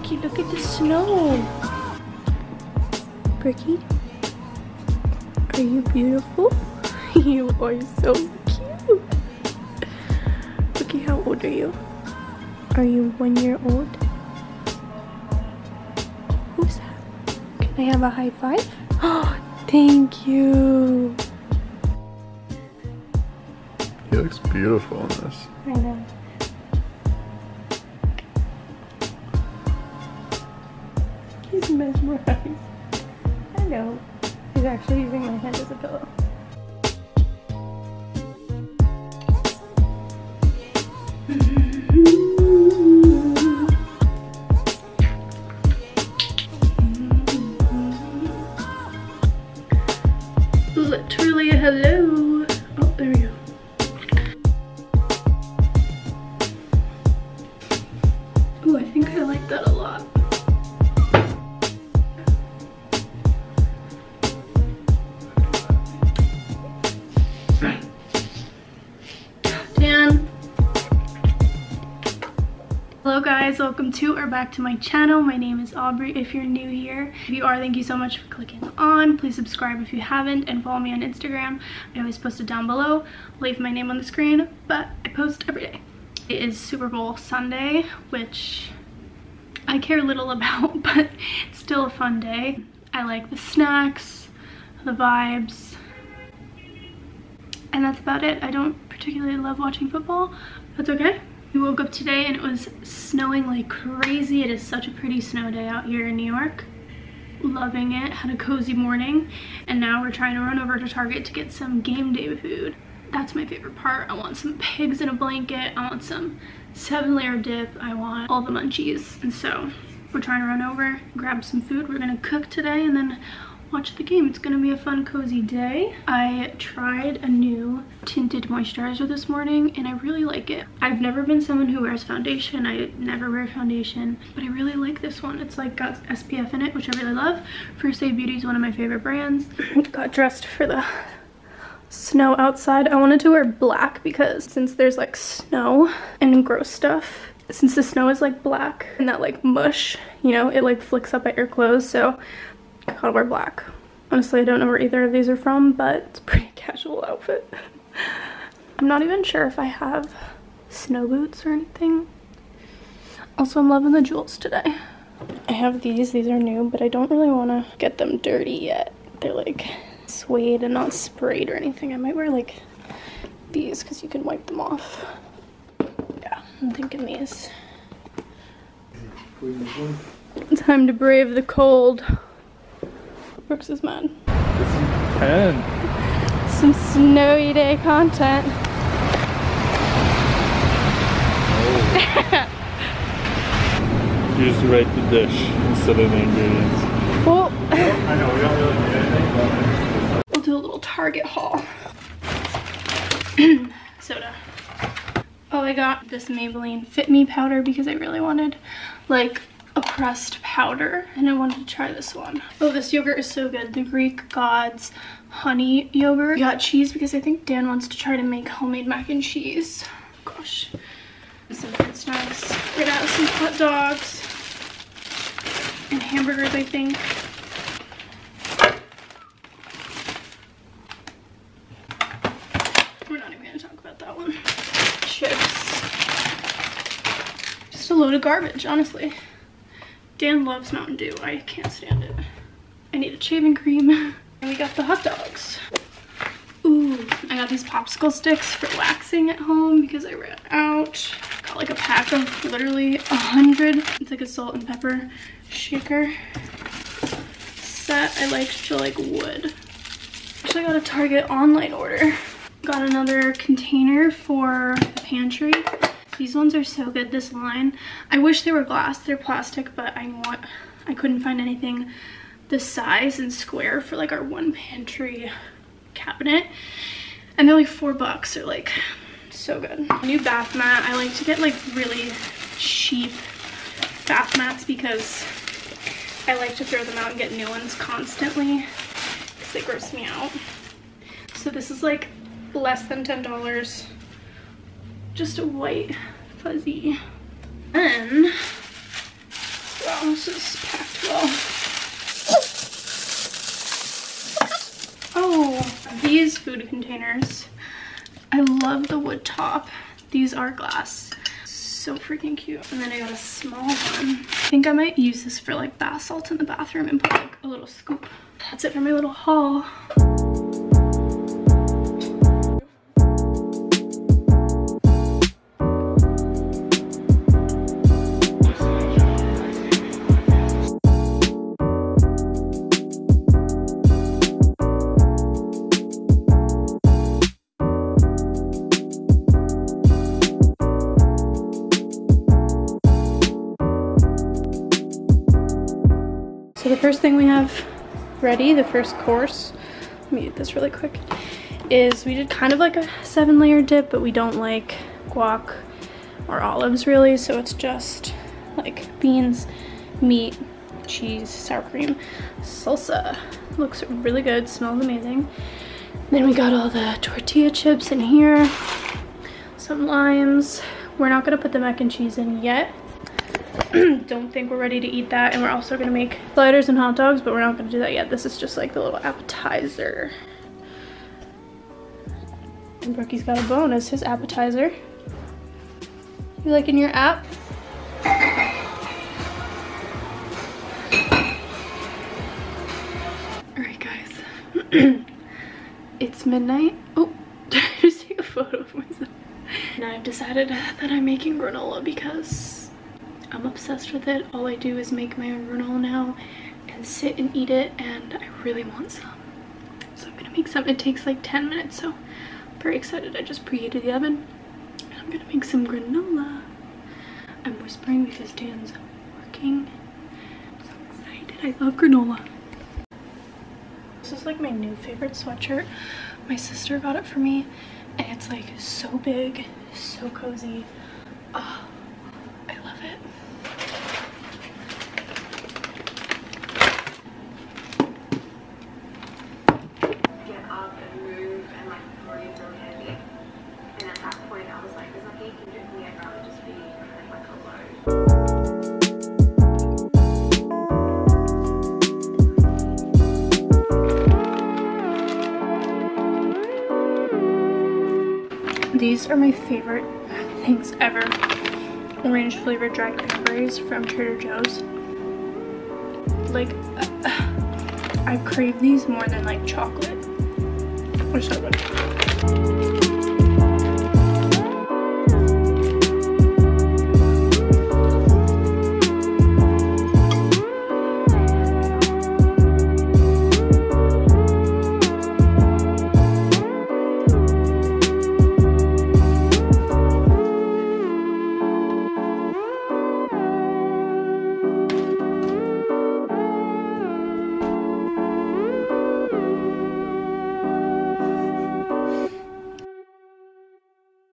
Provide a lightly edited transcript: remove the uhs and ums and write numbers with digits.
Bricky, look at the snow. Bricky, are you beautiful? You are so cute. Bricky, how old are you? Are you 1 year old? Who's that? Can I have a high five? Oh, thank you. He looks beautiful in this. I know. He's mesmerized. Hello. He's actually using my head as a pillow. Literally a hello. Oh, there we go. Ooh, I think I like that a lot. Dan. Hello guys, welcome to or back to my channel. My name is Aubrey if you're new here. If you are, thank you so much for clicking on. Please subscribe if you haven't and follow me on Instagram. I always post it down below. Leave my name on the screen, but I post every day. It is Super Bowl Sunday, which I care little about, but it's still a fun day. I like the snacks, the vibes, and that's about it. I don't particularly love watching football. That's okay. We woke up today and it was snowing like crazy. It is such a pretty snow day out here in New York. Loving it. Had a cozy morning, and now we're trying to run over to Target to get some game day food. That's my favorite part. I want some pigs in a blanket. I want some 7-layer dip. I want all the munchies. And so we're trying to run over, grab some food. We're gonna cook today and then watch the game. It's gonna be a fun, cozy day. I tried a new tinted moisturizer this morning and I really like it. I've never been someone who wears foundation. I never wear foundation, but I really like this one. It's like got SPF in it, which I really love. First Aid Beauty is one of my favorite brands. Got dressed for the snow outside. I wanted to wear black because since there's like snow and gross stuff, since the snow is like black and that like mush, you know, it like flicks up at your clothes, so I gotta wear black. Honestly, I don't know where either of these are from, but it's a pretty casual outfit. I'm not even sure if I have snow boots or anything. Also, I'm loving the jewels today. I have these are new, but I don't really want to get them dirty yet. They're like suede and not sprayed or anything. I might wear like these because you can wipe them off. Yeah, I'm thinking these. Time to brave the cold. Brooks is mad. Some snowy day content. You just write the dish instead of the ingredients. Well, I know, we don't really need anything. We'll do a little Target haul. Soda. Oh, I got this Maybelline Fit Me powder because I really wanted like a pressed powder and I wanted to try this one. Oh, this yogurt is so good. The Greek Gods honey yogurt. I got cheese because I think Dan wants to try to make homemade mac and cheese. Gosh. Some fruit snacks. We're gonna have some hot dogs and hamburgers, I think. We're not even gonna talk about that one. Chips. Just a load of garbage, honestly. Dan loves Mountain Dew. I can't stand it. I need a shaving cream. And we got the hot dogs. Ooh, I got these popsicle sticks for waxing at home because I ran out. Got like a pack of literally 100. It's like a salt and pepper shaker set. I like to like wood. Actually, I got a Target online order. Got another container for the pantry. These ones are so good, this line. I wish they were glass, they're plastic, but I couldn't find anything this size and square for like our one pantry cabinet. And they're like $4. They're like so good. New bath mat. I like to get like really cheap bath mats because I like to throw them out and get new ones constantly because they gross me out. So this is like less than $10. Just a white fuzzy. Then got This is packed well. Oh, these food containers. I love the wood top. These are glass. So freaking cute. And then I got a small one. I think I might use this for like bath salts in the bathroom and put like a little scoop. That's it for my little haul. So the first thing we have ready, the first course, let me eat this really quick, is we did kind of like a 7-layer dip, but we don't like guac or olives really, so it's just like beans, meat, cheese, sour cream, salsa. Looks really good, smells amazing. Then we got all the tortilla chips in here, some limes. We're not gonna put the mac and cheese in yet. Don't think we're ready to eat that, and we're also gonna make sliders and hot dogs, but we're not gonna do that yet. This is just like the little appetizer. And Brookie's got a bone as his appetizer. You liking your app? Alright guys, it's midnight. Oh, did I just take a photo of myself? And I've decided that I'm making granola because I'm obsessed with it. All I do is make my own granola now and sit and eat it, and I really want some. So I'm gonna make some. It takes like 10 minutes, so I'm very excited. I just preheated the oven and I'm gonna make some granola. I'm whispering because Dan's working. I'm so excited. I love granola. This is like my new favorite sweatshirt. My sister got it for me, and it's like so big, so cozy. Oh, I love it. Get up and move and like breathe really heavy. And at that point I was like, there's nothing you can do for me, I'd rather just be like alone. These are my favorite things ever. Orange flavored dried cranberries from Trader Joe's. Like, I crave these more than like chocolate. They're so good.